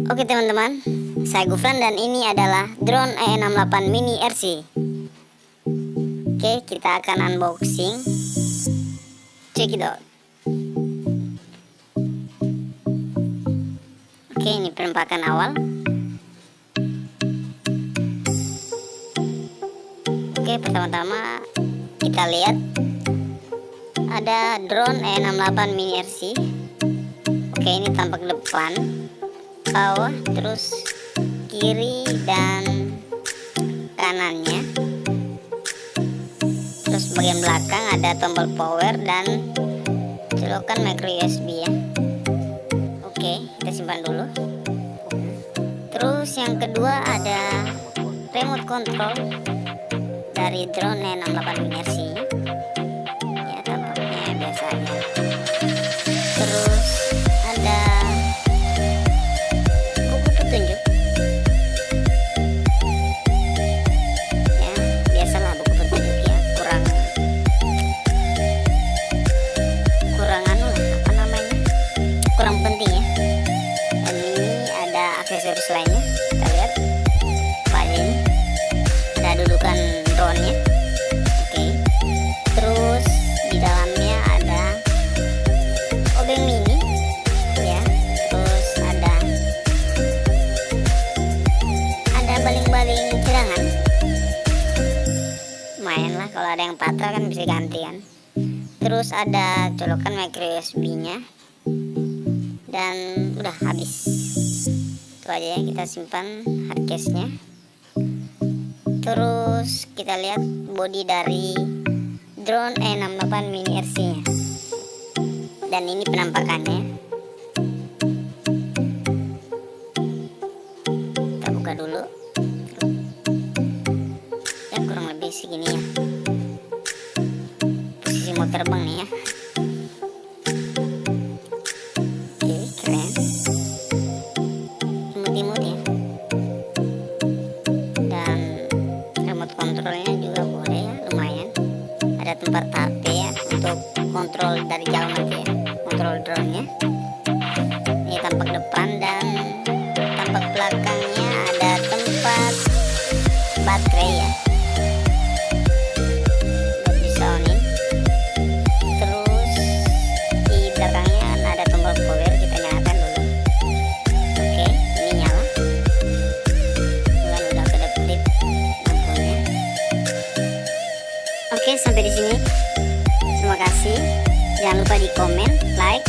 Oke teman-teman, saya Gufran dan ini adalah drone E68 Mini RC. Oke, kita akan unboxing. Check it out. Oke, ini penampakan awal. Oke, pertama-tama kita lihat ada drone E68 Mini RC. Oke, ini tampak depan, bawah, terus kiri dan kanannya. Terus bagian belakang ada tombol power dan colokan micro USB ya. Oke, kita simpan dulu. Terus yang kedua ada remote control dari drone E68 Mini RC. Ya, tampaknya biasa aja. Terus ada buku petunjuk. Ya, biasalah buku petunjuk ya, kurang anu lah, apa namanya? Kurang penting ya. Dan ini ada aksesoris lainnya. Kita lihat apa aja ini. Ada dudukan drone-nya. Oke. Terus di dalamnya ada obeng mini ya. Terus ada baling-baling cadangan. Lumayan lah, kalau ada yang patah kan bisa ganti kan. Terus ada colokan micro USB-nya. Dan udah habis. Itu aja ya, kita simpan hardcase-nya. Terus kita lihat bodi dari drone E68 Mini RC-nya. Dan ini penampakannya. Kita buka dulu. Ya, kurang lebih segini ya. Posisi mau terbang nih ya. Oke, keren. Imut-imut ya. Dan remote controlnya juga boleh ya, lumayan. Ada tempat HP ya untuk kontrol dari jauh nanti ya, kontrol drone-nya. Ini tampak depan dan tampak belakangnya ada tempat baterai ya, buat bisa on-in. Terus di belakangnya kan ada tombol power, kita nyalakan dulu. Oke, ini nyala. Bukan udah kedap-kedip lampunya. Oke, sampai di sini. Terima kasih. Jangan lupa di komen, like,